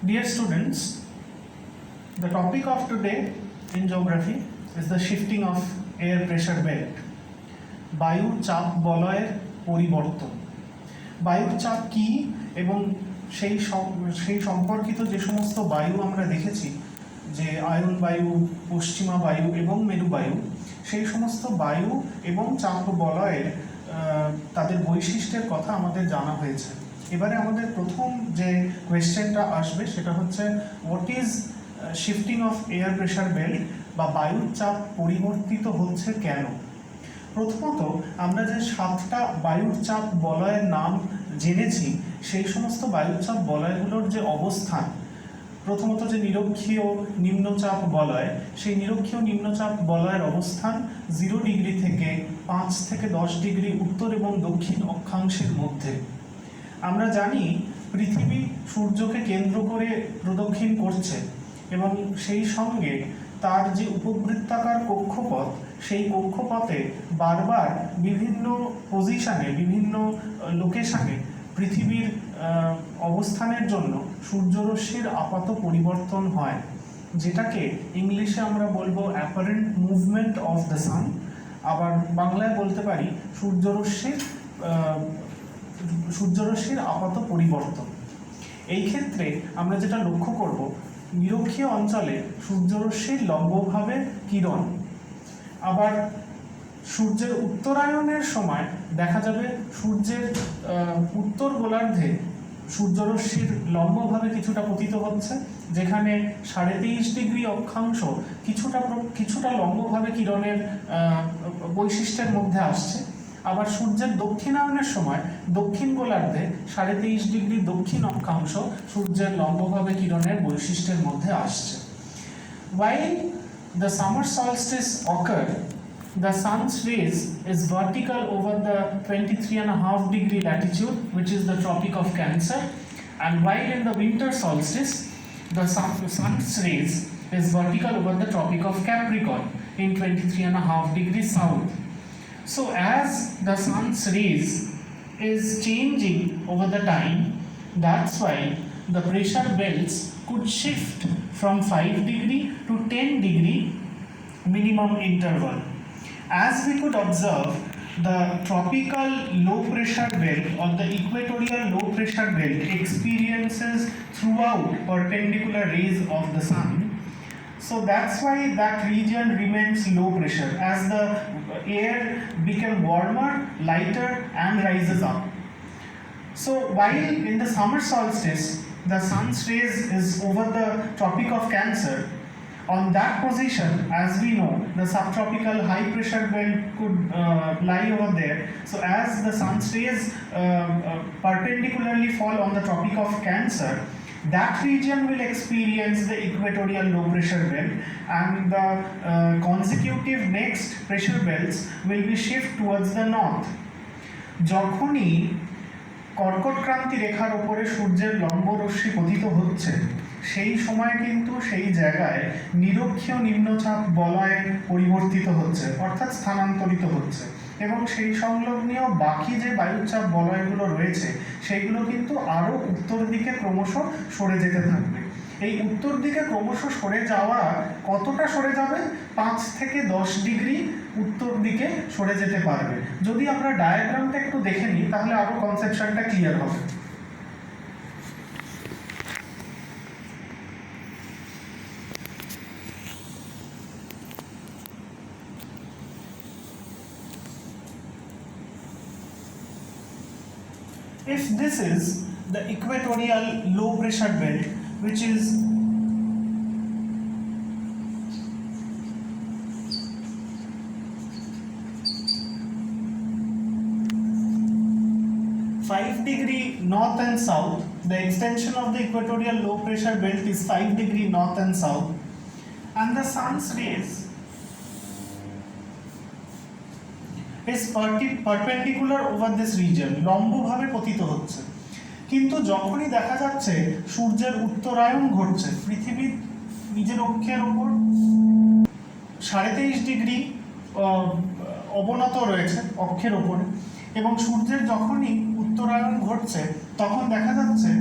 Dear students, the topic of today in geography is the shifting of air pressure belt. বায়ুর চাপ বলয়ের পরিবর্তন। বায়ুর চাপ কি এবং সেই সম্পর্কিত যে সমস্ত বায়ু আমরা দেখেছি, যে আয়ন বায়ু, পশ্চিমা বায়ু এবং মেরু বায়ু, সেই সমস্ত বায়ু এবং চাপ বলয়ের তাদের বৈশিষ্ট্যের কথা আমাদের জানা হয়েছে। এবারে আমাদের প্রথম যে কোয়েশ্চেনটা আসবে সেটা হচ্ছে what is shifting of air pressure belt, বা বায়ুর চাপ পরিবর্তিত হচ্ছে কেন। প্রথমত আমরা যে 7টা বায়ুর চাপ বলয়ের নাম জেনেছি, সেই সমস্ত বায়ুর চাপ বলয়গুলোর যে অবস্থান, প্রথমত যে নিরক্ষীয় নিম্নচাপ বলয়, সেই নিরক্ষীয় নিম্নচাপ বলয়ের অবস্থান 0 ডিগ্রি থেকে 5 থেকে 10 ডিগ্রি উত্তর এবং দক্ষিণ অক্ষাংশের মধ্যে। আমরা জানি পৃথিবী সূর্যকে কেন্দ্র করে প্রদক্ষিণ করছে এবং সেই সঙ্গে তার যে উপবৃত্তাকার কক্ষপথ, সেই কক্ষপথে বারবার বিভিন্ন পজিশনে, বিভিন্ন লোকেশনে পৃথিবীর অবস্থানের জন্য সূর্যরশ্মির আপাত পরিবর্তন হয়, যেটাকে ইংলিশে আমরা বলবো apparent movement of the sun, আবার বাংলায় বলতে পারি সূর্যরশ্মির আপাত পরিবর্তন। এই ক্ষেত্রে আমরা যেটা লক্ষ্য করব, নিরক্ষীয় অঞ্চলে সূর্যরশ্মির লম্বভাবে কিরণ, আবার সূর্যের উত্তরায়ণের সময় দেখা যাবে সূর্যের উত্তর গোলার্ধে সূর্যরশ্মির লম্বভাবে কিছুটা পতিত হচ্ছে, যেখানে 23.5 ডিগ্রি অক্ষাংশ কিছুটা লম্বভাবে কিরণের বৈশিষ্ট্যের মধ্যে আসছে। আবার সূর্যের দক্ষিণায়নের সময় দক্ষিণ গোলার্ধে 23.5 ডিগ্রি দক্ষিণ অক্ষাংশ সূর্যের লম্বভাবে কিরণের বৈশিষ্ট্যের মধ্যে আসছে। While the summer solstice occur, the sun's rays is vertical over the 23.5 degree latitude, which is the Tropic of Cancer, and while in the winter solstice, the sun's rays is vertical over the Tropic of Capricorn in 23.5 degrees south. So as the sun's rays is changing over the time, that's why the pressure belts could shift from 5 degree to 10 degree minimum interval. As we could observe, the tropical low pressure belt or the equatorial low pressure belt experiences throughout perpendicular rays of the sun. So that's why that region remains low pressure as the air became warmer, lighter and rises up. So while in the summer solstice the sun's rays is over the Tropic of Cancer, on that position, as we know, the subtropical high pressure belt could lie over there. So as the sun's rays perpendicularly fall on the Tropic of Cancer, that region will experience the equatorial low pressure belt, and the consecutive next pressure belts will be shift towards the north. যখনই কর্কটক্রান্তি রেখার উপরে সূর্যের লম্ব রশ্মি পতিত হচ্ছে, সেই সময় কিন্তু সেই জায়গায় নিরক্ষীয় নিম্নচাপ বলয় পরিবর্তিত হচ্ছে, অর্থাৎ স্থানান্তরিত হচ্ছে, এবং সেই সংলগ্নীয় বাকি যে বায়ুচাপ বলয়গুলো রয়েছে সেইগুলো কিন্তু আরও উত্তর দিকে ক্রমশ সরে যেতে থাকবে। এই উত্তর দিকে ক্রমশ সরে যাওয়া কতটা সরে যাবে? 5 থেকে 10 ডিগ্রি উত্তর দিকে সরে যেতে পারবে। যদি আমরা ডায়াগ্রামটা একটু দেখে নিই তাহলে আরও কনসেপশনটা ক্লিয়ার হবে। If this is the equatorial low pressure belt, which is five degree north and south, the extension of the equatorial low pressure belt is 5 degree north and south, and the sun's rays is perpendicular over this region, লম্বভাবে পতিত হচ্ছে। কিন্তু যখনই দেখা যাচ্ছে সূর্যের উত্তরায়ণ ঘটছে, পৃথিবী নিজের অক্ষের ওপর 23.5 ডিগ্রি অবনত রয়েছে অক্ষের ওপরে, এবং সূর্যের যখনই উত্তরায়ণ ঘটছে তখন দেখা যাচ্ছে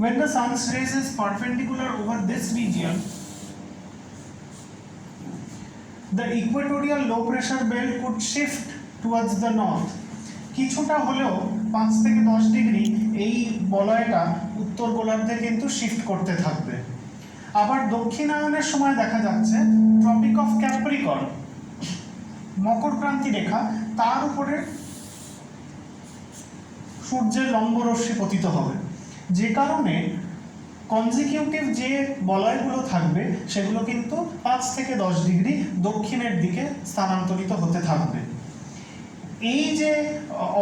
when the sun's rays is perpendicular over this region, the equatorial low pressure belt could shift towards the north. কিছুটা হলেও 5 থেকে 10 ডিগ্রি এই বলয়টা উত্তর গোলার্ধে কিন্তু শিফট করতে থাকবে। আবার দক্ষিণায়নের সময় দেখা যাচ্ছে ট্রপিক অফ ক্যাপ্রিকর্ন, মকরক্রান্তি রেখা, তার উপরে সূর্যের লম্ব রশ্মি পতিত হবে, যে কারণে কনজিকিউটিভ যে বলয়গুলো থাকবে সেগুলো কিন্তু 5 থেকে 10 ডিগ্রি দক্ষিণের দিকে স্থানান্তরিত হতে থাকবে। এই যে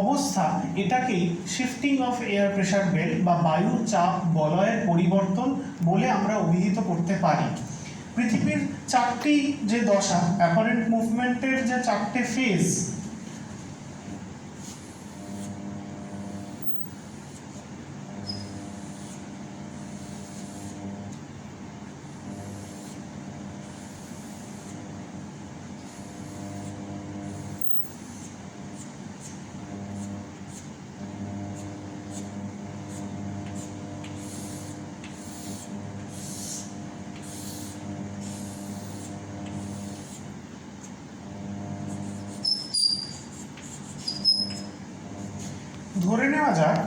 অবস্থা, এটাকেই shifting of air pressure belt বা বায়ুর চাপ বলয়ের পরিবর্তন বলে আমরা অভিহিত করতে পারি। পৃথিবীর 4টি যে দশা, অ্যাপারেন্ট মুভমেন্টের যে 4টে ফেজ, ধরে নেওয়া যাক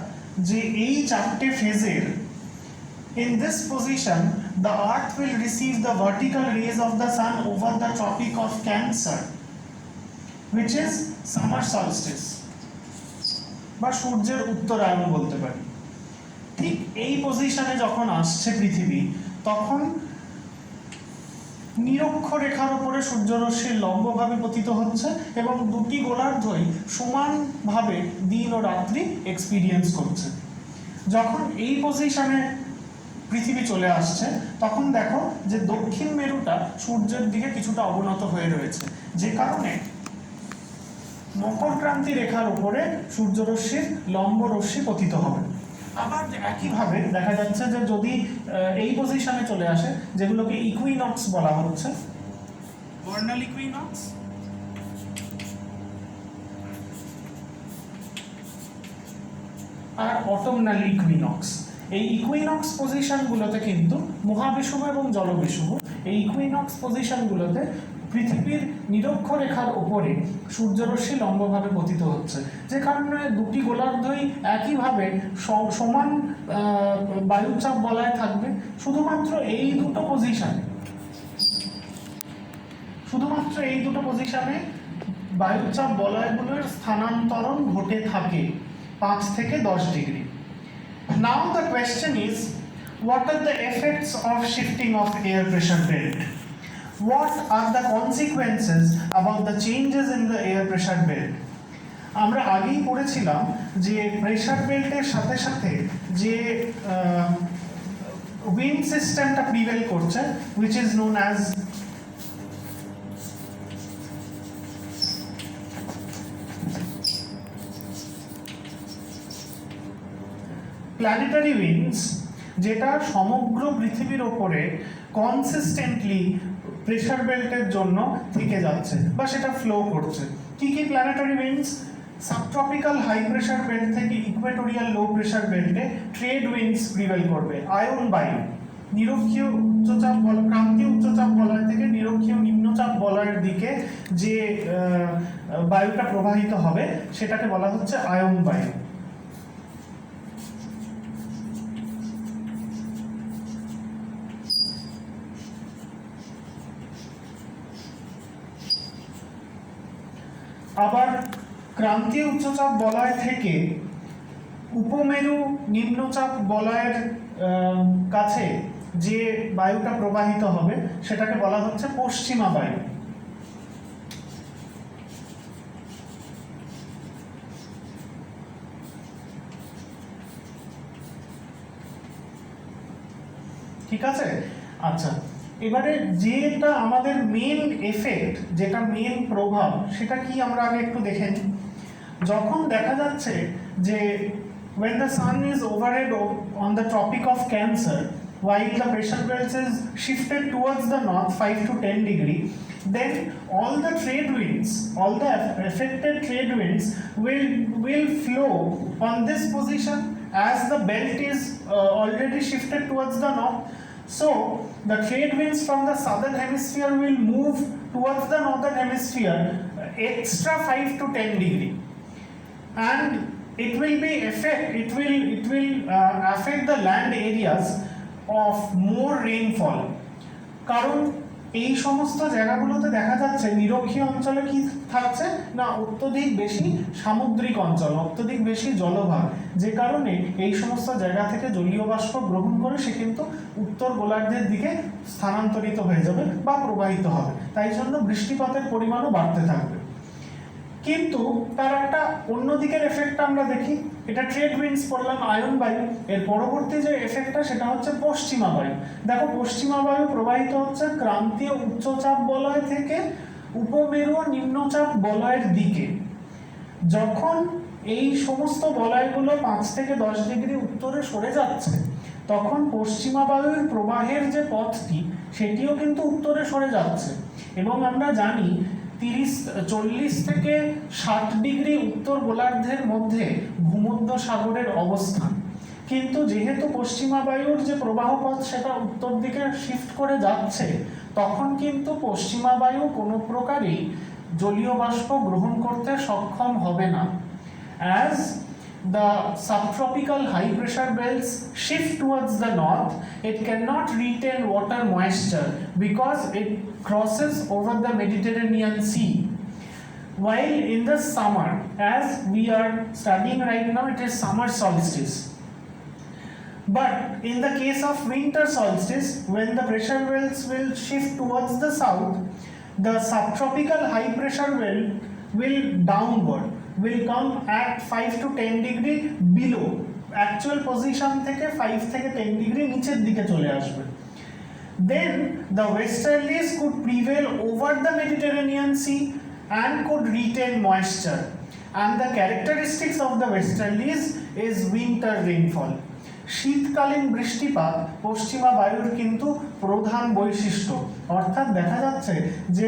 যে এই 4টে ফেজের in this position the earth will receive the vertical rays of the sun over the tropic of Cancer, which is summer solstice বা সূর্যের উত্তরায়ণ বলতে পারি। ঠিক এই পজিশনে যখন আসছে পৃথিবী, তখন নিরক্ষরেখার উপরে সূর্যরশ্মি লম্বভাবে পতিত হচ্ছে এবং দুটি গোলার্ধই সমানভাবে দিন ও রাত্রি এক্সপিরিয়েন্স করছে। যখন এই পজিশনে পৃথিবী চলে আসছে, তখন দেখো যে দক্ষিণ মেরুটা সূর্যের দিকে কিছুটা অবনত হয়ে রয়েছে, যে কারণে মকরক্রান্তি রেখার উপরে সূর্যরশ্মির লম্ব রশ্মি পতিত হবে। আবার একইভাবে দেখা যাচ্ছে যে যদি এই পজিশনে চলে আসে, যেগুলোকে ইকুইনক্স বলা হচ্ছে, ভার্নাল ইকুইনক্স আর অটোমনাল ইকুইনক্স, এই ইকুইনক্স পজিশনগুলোতে কিন্তু মহাবিষুব এবং জলবিষুব, এই ইকুইনক্স পজিশনগুলোতে পৃথিবীর নিরক্ষরেখার উপরে সূর্যরশ্মি লম্বভাবে পতিত হচ্ছে, যে কারণে দুটি গোলার্ধই একইভাবে সমান বায়ুচাপ বলয়ে থাকবে। শুধুমাত্র এই দুটো পজিশনে বায়ুচাপ বলয়গুলোর স্থানান্তরণ ঘটে থাকে 5 থেকে 10 degree. Now the question is, what are the effects of shifting of air pressure belt? What are the consequences about the changes in the air pressure belt? আমরা আগেই পড়েছিলাম যে প্রেসার বেল্টের সাথে সাথে যে উইন্ড সিস্টেমটা প্রিভেল করছে, which is known as planetary winds, যেটা সমগ্র পৃথিবীর ওপরে কনসিস্টেন্টলি প্রেসার বেল্টের জন্য থেকে যাচ্ছে বা সেটা ফ্লো করছে। কি কি planetary winds? Subtropical high pressure belt থেকে ইকুয়েটোরিয়াল লো প্রেসার বেল্টে ট্রেড উইন্ডস প্রিভেল করবে, আয়ন বায়ু। নিরক্ষীয় উচ্চচাপ ক্রান্তীয় উচ্চচাপ বলয় থেকে নিরক্ষীয় নিম্নচাপ বলয়ের দিকে যে বায়ুটা প্রবাহিত হবে সেটাকে বলা হচ্ছে আয়ন বায়ু। আবার ক্রান্তীয় উচ্চচাপ বলয় থেকে উপমেরু নিম্নচাপ বলয়ের কাছে যে বায়ুটা প্রবাহিত হবে সেটাকে বলা হচ্ছে পশ্চিমা বায়ু। ঠিক আছে, আচ্ছা, এবারে যেটা আমাদের মেন এফেক্ট, যেটা মেন প্রভাব, সেটা কি আমরা আগে একটু দেখে নিই। যখন দেখা যাচ্ছে যে when the sun is overhead on the tropic of Cancer, while the pressure belt is shifted towards the north 5 to 10 degree, then all the trade winds, all the affected trade winds will flow on this position as the belt is already shifted towards the north, so the trade winds from the southern hemisphere will move towards the northern hemisphere extra 5 to 10 degree, and it will affect the land areas of more rainfall. কারণ এই সমস্ত জায়গাগুলোতে দেখা যাচ্ছে নিরক্ষীয় অঞ্চলে কি থাকছে না, অত্যধিক বেশি সামুদ্রিক অঞ্চল, অত্যধিক বেশি জলভাগ, যে কারণে এই সমস্ত জায়গা থেকে জলীয় বাষ্প গ্রহণ করে সে কিন্তু উত্তর গোলার্ধের দিকে স্থানান্তরিত হয়ে যাবে বা প্রবাহিত হবে, তাই জন্য বৃষ্টিপাতের পরিমাণও বাড়তে থাকবে। কিন্তু তার একটা অন্যদিকের এফেক্টটা আমরা দেখি, এটা ট্রেড উইন্ডস পড়লাম, আয়ন বায়ু, এর পরবর্তী যে এফেক্টটা সেটা হচ্ছে পশ্চিমা বায়ু। দেখো পশ্চিমা বায়ু প্রবাহিত হচ্ছে ক্রান্তীয় উচ্চচাপ বলয় থেকে উপমেরু নিম্নচাপ বলয়ের দিকে। যখন এই সমস্ত বলয়গুলো 5 থেকে 10 ডিগ্রি উত্তরে সরে যাচ্ছে, তখন পশ্চিমা বায়ুর প্রবাহের যে পথটি সেটিও কিন্তু উত্তরে সরে যাচ্ছে, এবং আমরা জানি 40 থেকে 60 ডিগ্রি উত্তর গোলার্ধের মধ্যে ভূমধ্য সাগরের অবস্থান। কিন্তু যেহেতু পশ্চিমা বায়ুর যে প্রবাহ পথ সেটা উত্তর দিকে শিফট করে যাচ্ছে, তখন কিন্তু পশ্চিমা বায়ু কোনো প্রকারই জলীয় বাষ্প গ্রহণ করতে সক্ষম হবে না। As the subtropical high pressure belts shift towards the north, it cannot retain water moisture because it crosses over the Mediterranean Sea. While in the summer, as we are studying right now, it is summer solstice. But in the case of winter solstice, when the pressure belts will shift towards the south, the subtropical high pressure belt will downward, will come at 5 to 10 degree below actual position থেকে 5 থেকে 10 degree নিচের দিকে চলে আসবে। Then the westerlies could prevail over the Mediterranean Sea and could retain moisture, and the characteristics of the westerlies is winter rainfall. শীতকালীন বৃষ্টিপাত পশ্চিমা বায়ুর কিন্তু প্রধান বৈশিষ্ট্য, অর্থাৎ দেখা যাচ্ছে যে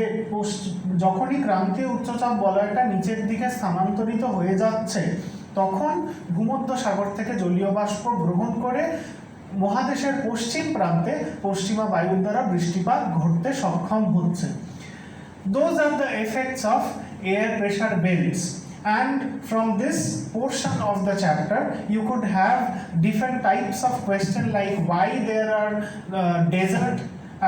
যখনই ক্রান্তীয় উচ্চচাপ বলয়টা নিচের দিকে স্থানান্তরিত হয়ে যাচ্ছে, তখন ভূমধ্য সাগর থেকে জলীয় বাষ্প গ্রহণ করে মহাদেশের পশ্চিম প্রান্তে পশ্চিমা বায়ুর দ্বারা বৃষ্টিপাত ঘটতে সক্ষম হচ্ছে। Those are the effects of air pressure belts. And from this portion of the chapter you could have different types of question like why there are desert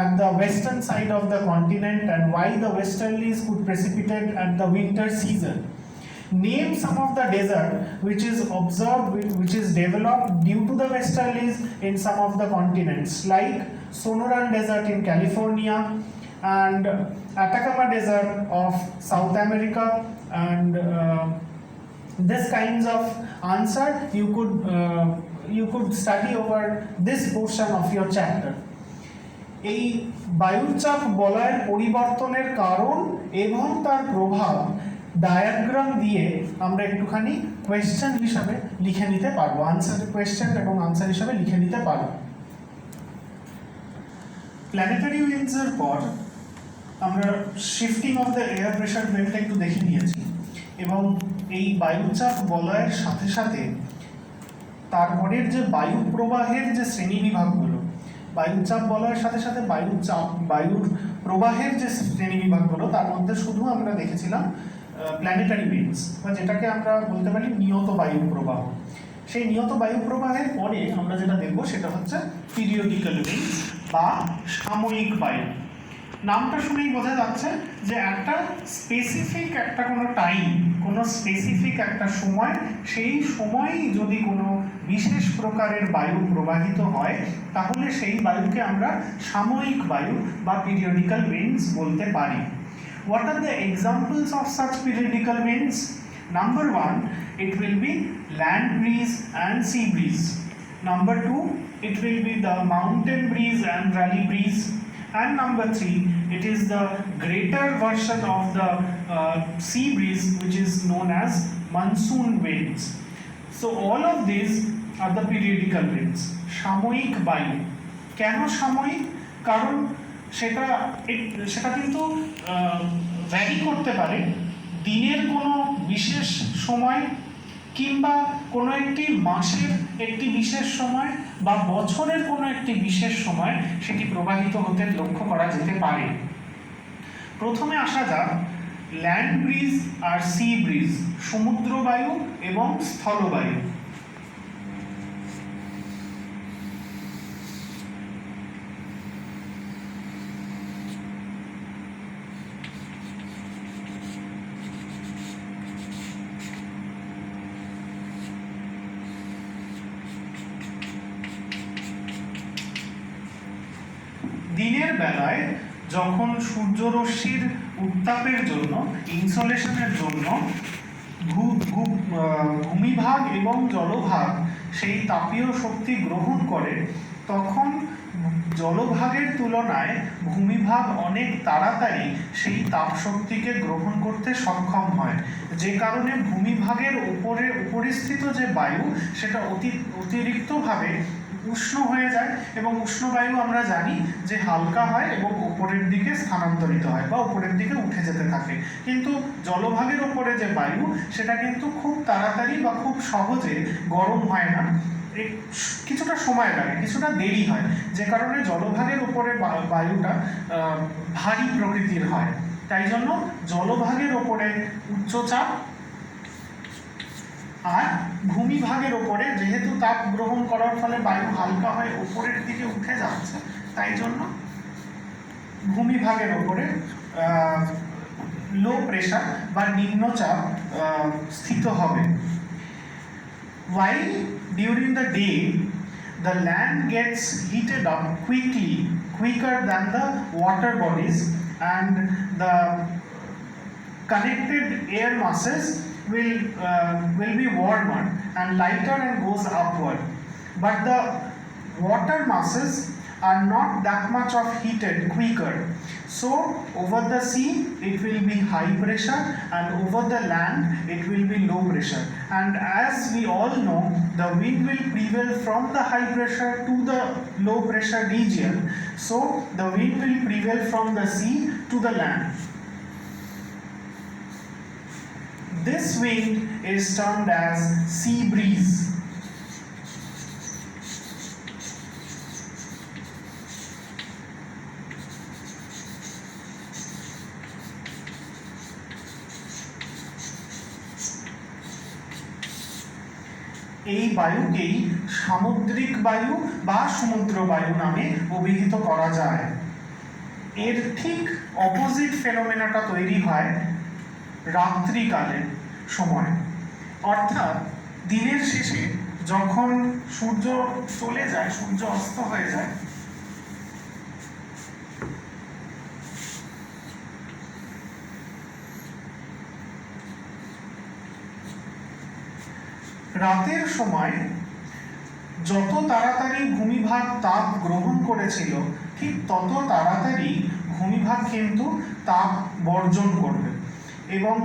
at the western side of the continent and why the westerlies could precipitate at the winter season. Name some of the desert which is observed, which is developed due to the westerlies in some of the continents, like Sonoran Desert in California and Atacama Desert of South America, and this kinds of answer you could study over this portion of your chapter. এই বায়ুচাপ বলয়ের পরিবর্তনের কারণ এবং তার প্রভাব diagram দিয়ে আমরা একটুখানি কোয়েশ্চেন হিসাবে লিখে নিতে পারবো, আনসার কোয়েশ্চেন এবং আনসার হিসাবে লিখে নিতে পারবো। প্ল্যানেটারি উইন্ডসের পর আমরা shifting of the air pressure বেল্টটা একটু দেখে নিয়েছি, এবং এই বায়ুচাপ বলয়ের সাথে সাথে তারপরের যে বায়ু প্রবাহের যে শ্রেণীবিভাগগুলো, বায়ুচাপ বলয়ের সাথে সাথে বায়ুর প্রবাহের যে শ্রেণীবিভাগগুলো, তার মধ্যে শুধু আমরা দেখেছিলাম প্ল্যানেটারি উইন্ডস, বা যেটাকে আমরা বলতে পারি নিয়ত বায়ু প্রবাহ। সেই নিয়ত বায়ু প্রবাহের পরে আমরা যেটা দেখবো সেটা হচ্ছে পিরিয়ডিক্যাল উইন্ডস বা সাময়িক বায়ু। নামটা শুনেই বোঝা যাচ্ছে যে একটা স্পেসিফিক একটা কোনো টাইম, কোনো স্পেসিফিক একটা সময়, সেই সময়ই যদি কোনো বিশেষ প্রকারের বায়ু প্রবাহিত হয়, তাহলে সেই বায়ুকে আমরা সাময়িক বায়ু বা পিরিয়ডিক্যাল উইন্ডস বলতে পারি। What are the examples of such periodical winds? Number 1, it will be land breeze and sea breeze. Number 2, it will be the mountain breeze and valley breeze. And number 3, it is the greater version of the sea breeze, which is known as monsoon winds. So all of these are the periodical winds. সাময়িক বায়ু। কেন সাময়িক? কারণ সেটা কিন্তু vary করতে পারে দিনের কোনো বিশেষ সময় কিংবা কোনো একটি মাসের একটি বিশেষ সময় বা বছরের কোনো একটি বিশেষ সময় সেটি প্রবাহিত হতে লক্ষ্য করা যেতে পারে। প্রথমে আসা যাক ল্যান্ড ব্রিজ আর সি ব্রিজ, সমুদ্র বায়ু এবং স্থলবায়ু। দিনের বেলায় যখন সূর্যরশ্মির উত্তাপের জন্য, ইনসোলেশনের জন্য ভূমিভাগ এবং জলভাগ সেই তাপীয় শক্তি গ্রহণ করে, তখন জলভাগের তুলনায় ভূমিভাগ অনেক তাড়াতাড়ি সেই তাপ শক্তিকে গ্রহণ করতে সক্ষম হয়, যে কারণে ভূমিভাগের উপরিস্থিত যে বায়ু সেটা অতিরিক্তভাবে উষ্ণ হয়ে যায়, এবং উষ্ণ বায়ু আমরা জানি যে হালকা হয় এবং উপরের দিকে স্থানান্তরিত হয় বা উপরের দিকে উঠে যেতে থাকে। কিন্তু জলভাগের উপরে যে বায়ু সেটা কিন্তু খুব তাড়াতাড়ি বা খুব সহজে গরম হয় না, কিছুটা সময় লাগে, কিছুটা দেরি হয়, যে কারণে জলভাগের উপরে বায়ুটা ভারী প্রকৃতির হয়। তাই জন্য জলভাগের উপরে উচ্চচাপ আর ভূমিভাগের ওপরে যেহেতু তাপ গ্রহণ করার ফলে বায়ু হালকা হয়ে উপরের দিকে উঠে যাচ্ছে, তাই জন্য ভূমিভাগের ওপরে লো প্রেশার বা নিম্নচাপ স্থিত হবে। While during the day the land gets heated up quicker than the water bodies, and the connected air masses will be warmer and lighter and goes upward, but the water masses are not that much of heated quicker. So over the sea it will be high pressure, and over the land it will be low pressure. And as we all know, the wind will prevail from the high pressure to the low pressure region, so the wind will prevail from the sea to the land. This wind is termed as sea breeze. এই বায়ুকেই সামুদ্রিক বায়ু বা সমুদ্র বায়ু নামে অভিহিত করা যায়। এর ঠিক অপোজিট ফেনোমেনাটা তৈরি হয় রাত্রিকালের সময়, অর্থাৎ দিনের শেষে যখন সূর্য চলে যায়, সূর্য অস্ত হয়ে যায়, রাতের সময় যত তাড়াতাড়ি ভূমিভাগ তাপ গ্রহণ করেছিল, ঠিক তত তাড়াতাড়ি ভূমিভাগ কিন্তু তাপ বর্জন করবে, এবং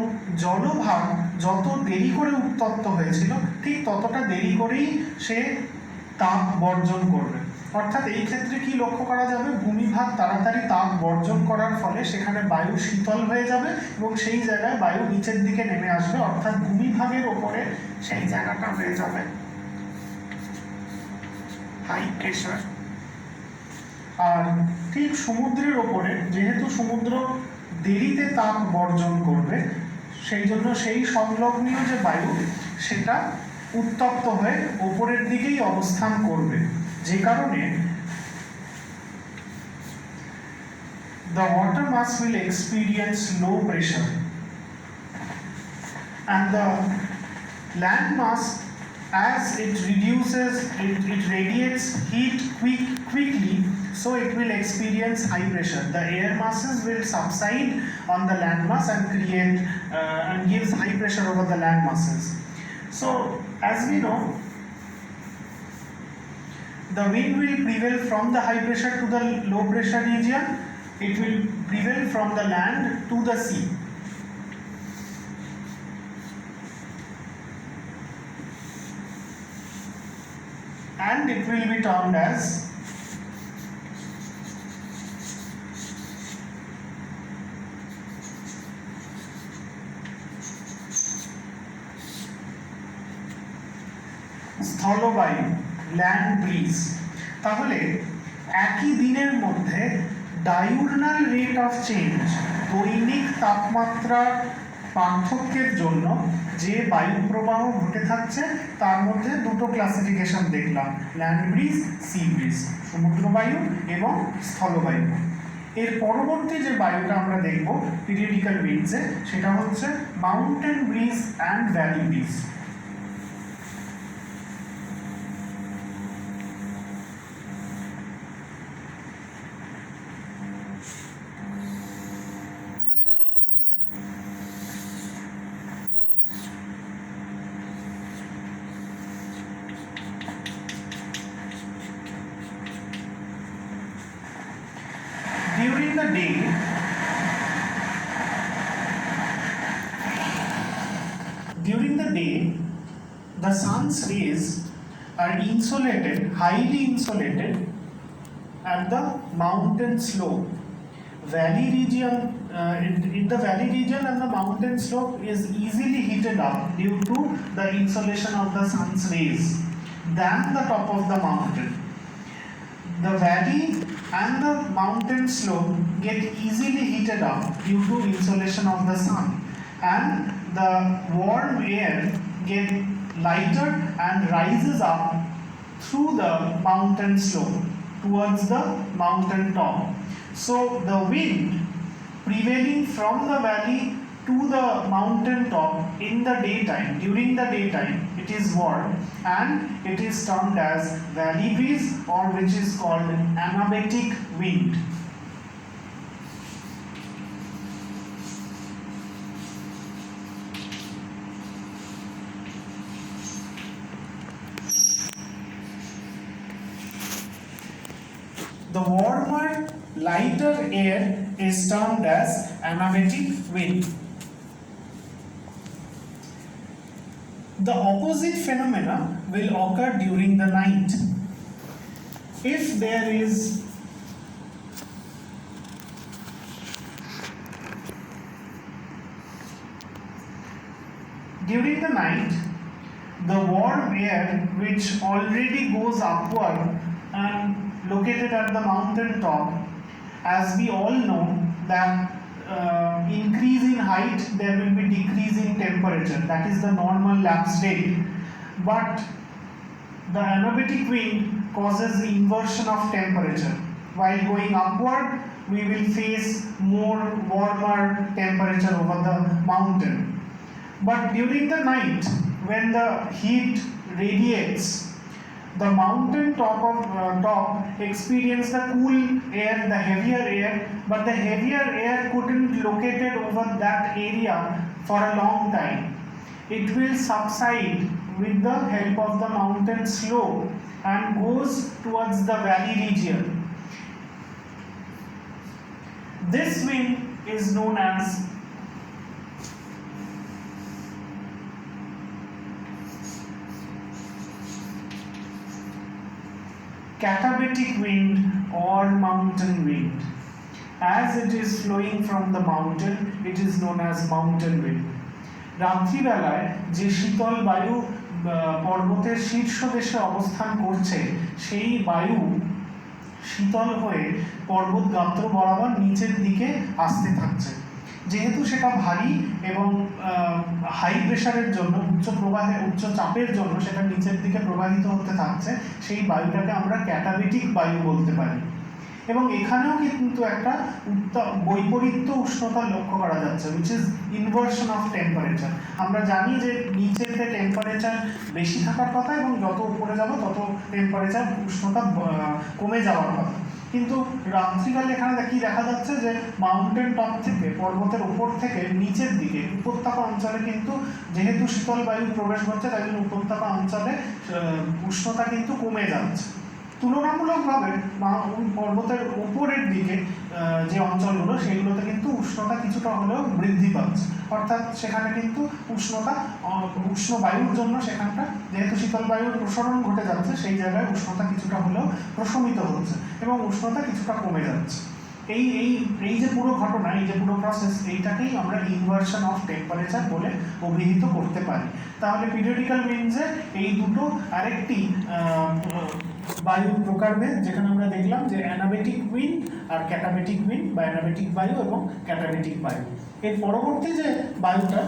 জলভাগ যত দেরি করে উত্তপ্ত হয়েছিল ঠিক ততটা দেরি করেই সে তাপ বর্জন করবে। অর্থাৎ এই ক্ষেত্রে কি লক্ষ্য করা যাবে, ভূমিভাগ তাড়াতাড়ি তাপ বর্জন করার ফলে সেখানে বায়ু শীতল হয়ে যাবে এবং সেই জায়গায় বায়ু নিচের দিকে নেমে আসবে, অর্থাৎ ভূমিভাগের ওপরে সেই জায়গাটা হয়ে যাবে হাই প্রেশার। আর ঠিক সমুদ্রের ওপরে যেহেতু সমুদ্র দেরিতে তাপ বর্জন করবে, সেই জন্য সেই সংলগ্নীয় যে বায়ু সেটা উত্তপ্ত হয়ে ওপরের দিকেই অবস্থান করবে, যে কারণে the water mass will experience low pressure, and the land mass, as it radiates heat quickly, so it will experience high pressure. The air masses will subside on the land mass and create and gives high pressure over the land masses. So as we know, the wind will prevail from the high pressure to the low pressure region. It will prevail from the land to the sea. And it will be termed as স্থলবায়ু land breeze. তাহলে একই দিনের মধ্যে ডায়ুরনাল rate of change, দৈনিক তাপমাত্রার পার্থক্যের জন্য যে বায়ু প্রবাহ ঘটে থাকছে তার মধ্যে দুটো ক্লাসিফিকেশন দেখলাম, ল্যান্ড ব্রিজ, সি ব্রিজ, সমুদ্র বায়ু এবং স্থলবায়ু। এর পরবর্তী যে বায়ুটা আমরা দেখব পিরিয়ডিক্যাল উইন্ডসে, সেটা হচ্ছে mountain bridge and valley bridge. During the day, the sun's rays are insulated, highly insulated at the mountain slope. Valley region, in the valley region and the mountain slope is easily heated up due to the insolation of the sun's rays than the top of the mountain. The valley and the mountain slope get easily heated up due to insolation of the sun, and the warm air get lighter and rises up through the mountain slope towards the mountain top. So the wind prevailing from the valley to the mountain top in the daytime, during the daytime, it is warm and it is termed as valley breeze, or which is called anabatic wind. The warmer, lighter air is termed as anabatic wind. The opposite phenomena will occur during the night. If there is during the night, the warm air which already goes upward and located at the mountain top, as we all know that increase in height there will be decrease in temperature, that is the normal lapse rate, but the anabatic wind causes the inversion of temperature. While going upward we will face more warmer temperature over the mountain, but during the night when the heat radiates, the mountain top experienced the cool air, the heavier air, but the heavier air couldn't located over that area for a long time. It will subside with the help of the mountain slope and goes towards the valley region. This wind is known as katabatic wind or mountain wind. As it is flowing from the mountain, it is known as mountain wind. রাত্রিবেলায় যে শীতল বায়ু পর্বতের শীর্ষ দেশে অবস্থান করছে, সেই বায়ু শীতল হয়ে পর্বত গাত্র বরাবর নিচের দিকে আসতে থাকছে। যেহেতু সেটা ভারী এবং হাই প্রেশারের জন্য, উচ্চ চাপের জন্য সেটা নিচের দিকে প্রবাহিত হতে থাকছে, সেই বায়ুটাকে আমরা ক্যাটাবেটিক বায়ু বলতে পারি। এবং এখানেও কিন্তু একটা বৈপরীত্য উষ্ণতা লক্ষ্য করা যাচ্ছে, which is inversion of temperature. আমরা জানি যে নিচেতে টেম্পারেচার বেশি থাকার কথা এবং যত উপরে যাব তত টেম্পারেচার উষ্ণতা কমে যাওয়ার কথা, কিন্তু রাত্রিকালে এখানে কি দেখা যাচ্ছে যে মাউন্টেন টপ থেকে, পর্বতের উপর থেকে নিচের দিকে উপত্যকা অঞ্চলে কিন্তু যেহেতু শীতল বায়ু প্রবেশ করছে, তাই জন্য উপত্যকা অঞ্চলে উষ্ণতা কিন্তু কমে যাচ্ছে। তুলনামূলকভাবে পর্বতের উপরের দিকে যে অঞ্চলগুলো, সেগুলোতে কিন্তু উষ্ণতা কিছুটা হলেও বৃদ্ধি পাচ্ছে, অর্থাৎ সেখানে কিন্তু উষ্ণ বায়ুর জন্য সেখানটা যেহেতু শীতল বায়ুর প্রসারণ ঘটে যাচ্ছে, সেই জায়গায় উষ্ণতা কিছুটা হলেও প্রশমিত হচ্ছে এবং উষ্ণতা কিছুটা কমে যাচ্ছে। এই এই এই যে পুরো ঘটনা, এই যে পুরো প্রসেস, এইটাকেই আমরা ইনভার্সন অফ টেম্পারেচার বলে অভিহিত করতে পারি। তাহলে পিরিয়ডিক্যাল উইন্ডসে এই দুটো আরেকটি বায়ুর প্রকারভেদ, যেখানে আমরা দেখলাম যে অ্যানাবেটিক উইন্ড আর ক্যাটাবেটিক উইন্ড, বা অ্যানাবেটিক বায়ু এবং ক্যাটাবেটিক বায়ু। এর পরবর্তী যে বায়ুটা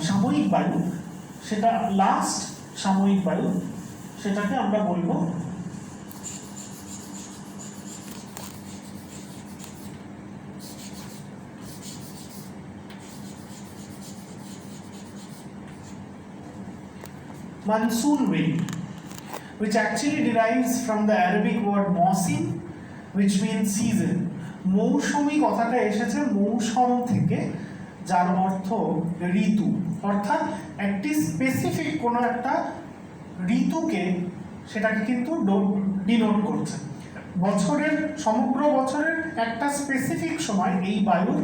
সাময়িক বায়ু, সেটা লাস্ট সাময়িক বায়ু, সেটাকে আমরা বলবো monsoon wind, which actually derives from the Arabic word mausim, which means season. মৌসুমী কথাটা এসেছে মৌসুম থেকে, যার অর্থ ঋতু, অর্থাৎ একটি স্পেসিফিক কোনো একটা ঋতুকে সেটাকে কিন্তু ডিনোট করছে। বছরের সমগ্র বছরের একটা স্পেসিফিক সময় এই বায়ুর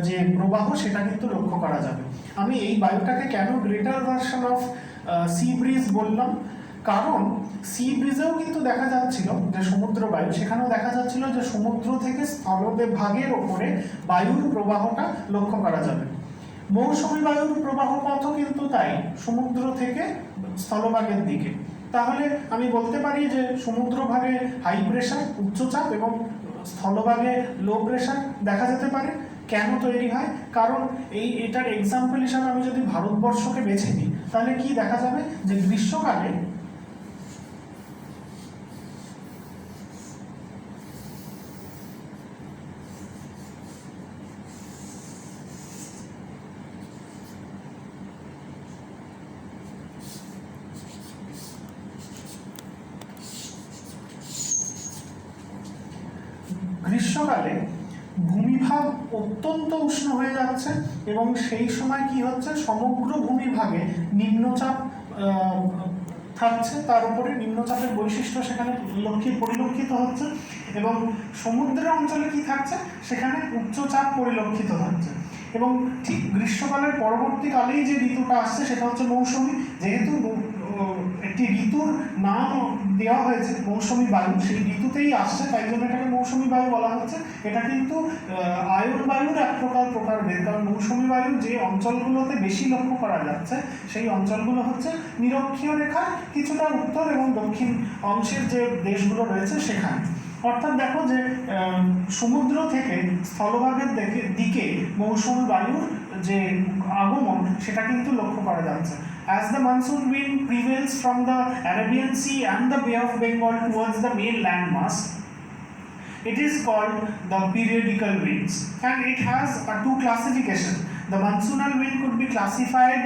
যে প্রবাহ সেটা কিন্তু লক্ষ্য করা যাবে। আমি এই বায়ুটাকে কেন greater version of sea breeze বললাম, কারণ সি ব্রিজেও কিন্তু দেখা যাচ্ছিল যে সমুদ্র বায়ু, সেখানেও দেখা যাচ্ছিল যে সমুদ্র থেকে স্থলভাগের ওপরে বায়ুর প্রবাহটা লক্ষ্য করা যাবে। মৌসুমী বায়ুর প্রবাহ পথও কিন্তু তাই, সমুদ্র থেকে স্থলভাগের দিকে। তাহলে আমি বলতে পারি যে সমুদ্রভাগে হাই প্রেশার উচ্চচাপ এবং স্থলভাগে লো প্রেশার দেখা যেতে পারে। কেন তৈরি হয়? কারণ এটার এক্সাম্পল হিসাবে আমি যদি ভারতবর্ষকে বেছে নিই, তাহলে কি দেখা যাবে যে গ্রীষ্মকালে গ্রীষ্মকালে ভূমিভাগ অত্যন্ত উষ্ণ হয়ে যাচ্ছে এবং সেই সময় কি হচ্ছে, সমগ্র ভূমিভাগে নিম্নচাপ থাকছে, তার উপরে নিম্নচাপের বৈশিষ্ট্য সেখানে পরিলক্ষিত হচ্ছে, এবং সমুদ্রের অঞ্চলে কি থাকছে, সেখানে উচ্চচাপ পরিলক্ষিত হচ্ছে। এবং ঠিক গ্রীষ্মকালের পরবর্তীকালেই যে ঋতুটা আসছে সেটা হচ্ছে মৌসুমী। যেহেতু একটি ঋতুর নাম দেওয়া হয়েছে মৌসুমী বায়ু, সেই ঋতুতেই আসছে, তাই জন্য এটাকে মৌসুমী বায়ু বলা হচ্ছে। এটা কিন্তু আয়ন বায়ুর এক প্রকারভেদ, কারণ মৌসুমী বায়ু যে অঞ্চলগুলোতে বেশি লক্ষ্য করা যাচ্ছে সেই অঞ্চলগুলো হচ্ছে নিরক্ষীয় রেখার কিছুটা উত্তর এবং দক্ষিণ অংশের যে দেশগুলো রয়েছে সেখানে। অর্থাৎ দেখো যে সমুদ্র থেকে স্থলভাগের দিকে মৌসুমী বায়ুর যে আগমন সেটা কিন্তু লক্ষ্য করা যাচ্ছে। As the monsoon wind prevails from the Arabian Sea and the Bay of Bengal towards the main landmass, it is called the periodical winds, and it has two classification. The monsoonal wind could be classified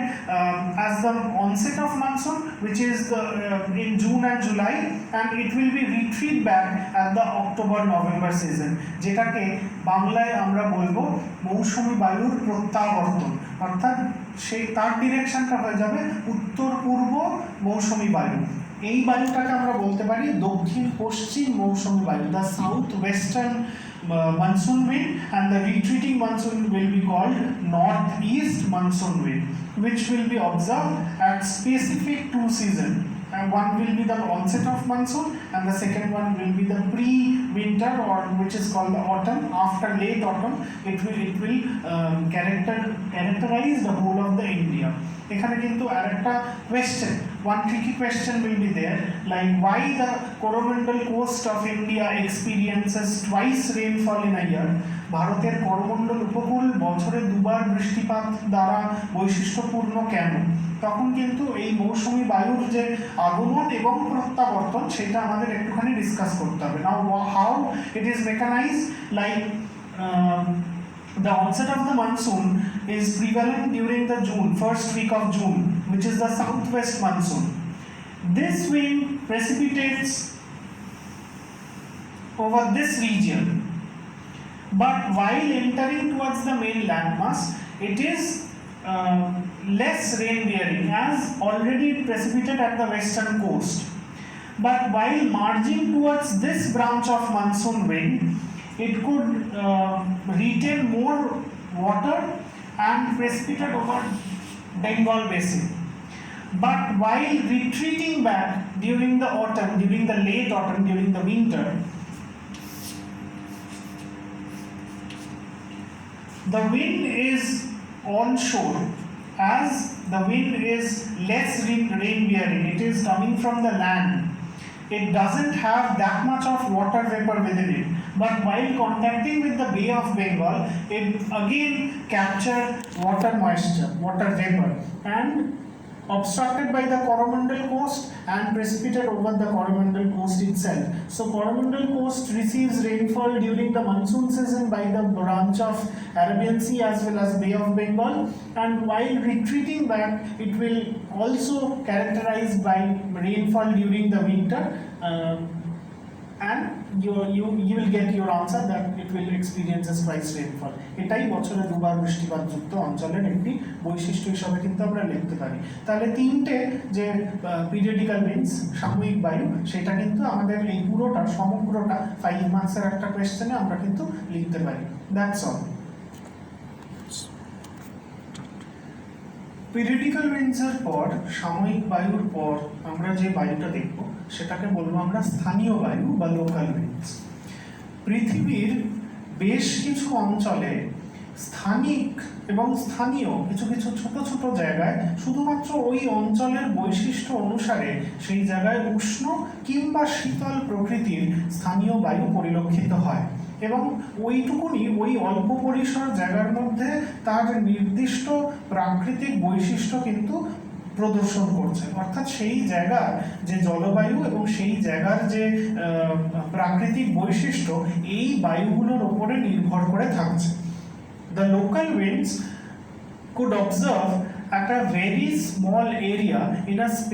as the onset of monsoon, which is in June and July, and it will be retreat back at the October-November season, যেটাকে বাংলায় আমরা বলবো মৌসুমী বায়ুর প্রত্যাবর্তন, অর্থাৎ সেই তার ডিরেকশনটা হয়ে যাবে উত্তর পূর্ব মৌসুমী বায়ু। এই বায়ুটাকে আমরা বলতে পারি দক্ষিণ পশ্চিম মৌসুমী বায়ু, the south western monsoon wind, and the retreating monsoon will be called northeast monsoon wind, which will be observed at specific two seasons. And one will be the onset of monsoon, and the second one will be the pre-winter, or which is called the autumn. After late autumn, it will characterize the whole of the India. এখানে কিন্তু আরেকটা question, one tricky question will be there, like why the Coromandel coast of India experiences twice rainfall in a year. ভারতের করমণ্ডল উপকূল বছরে দুবার বৃষ্টিপাত দ্বারা বৈশিষ্ট্যপূর্ণ কেন? তখন কিন্তু এই মৌসুমী বায়ুর যে আগমন এবং প্রত্যাবর্তন সেটা আমাদের একটুখানি ডিসকাস করতে হবে। Now how it is mechanized, like the onset of the monsoon is prevalent during the first week of June, which is the southwest monsoon. This wind precipitates over this region, but while entering towards the main landmass, it is less rain bearing, as already precipitated at the western coast. But while marching towards this branch of monsoon wind, it could retain more water and precipitate over Bengal basin. But while retreating back during the autumn, during the late autumn, during the winter, The wind is onshore, as the wind is less rain bearing, it is coming from the land. It doesn't have that much of water vapor within it, but while contacting with the Bay of Bengal, it again captured water moisture, water vapor, and obstructed by the Coromandel coast and precipitated over the Coromandel coast itself. So Coromandel coast receives rainfall during the monsoon season by the branch of Arabian Sea as well as Bay of Bengal, and while retreating back, it will also characterized by rainfall during the winter, and you will get your answer that it will experiences twice rainfall. এটাই বছরে দুবার বৃষ্টিপাতযুক্ত অঞ্চলের একটি বৈশিষ্ট্য হিসাবে কিন্তু আমরা লিখতে পারি। তাহলে তিনটে যে পিরিয়ডিক্যাল উইন্ডস, সাময়িক বায়ু, সেটা কিন্তু আমাদের এই পুরোটা সমগ্রটা 5 মার্কসের একটা কোয়েশ্চেনে আমরা কিন্তু লিখতে পারি। That's all. পিরিয়ডিক্যাল উইন্ডসের পর, সাময়িক বায়ুর পর আমরা যে বায়ুটা দেখব সেটাকে বলবো আমরা স্থানীয় বায়ু বা লোকাল উইন্ডস। পৃথিবীর বেশ কিছু অঞ্চলে স্থানিক এবং স্থানীয় কিছু কিছু ছোট ছোট জায়গায় শুধুমাত্র ওই অঞ্চলের বৈশিষ্ট্য অনুসারে সেই জায়গায় উষ্ণ কিংবা শীতল প্রকৃতির স্থানীয় বায়ু পরিলক্ষিত হয়, এবং ওইটুকুনি ওই অল্প পরিসর জায়গার মধ্যে তার নির্দিষ্ট প্রাকৃতিক বৈশিষ্ট্য কিন্তু প্রদর্শন করছে। অর্থাৎ সেই জায়গার যে জলবায়ু এবং সেই জায়গার যে প্রাকৃতিক বৈশিষ্ট্য এই বায়ুগুলোর উপরে নির্ভর করে থাকছে। The local winds could observe at a very small area in a space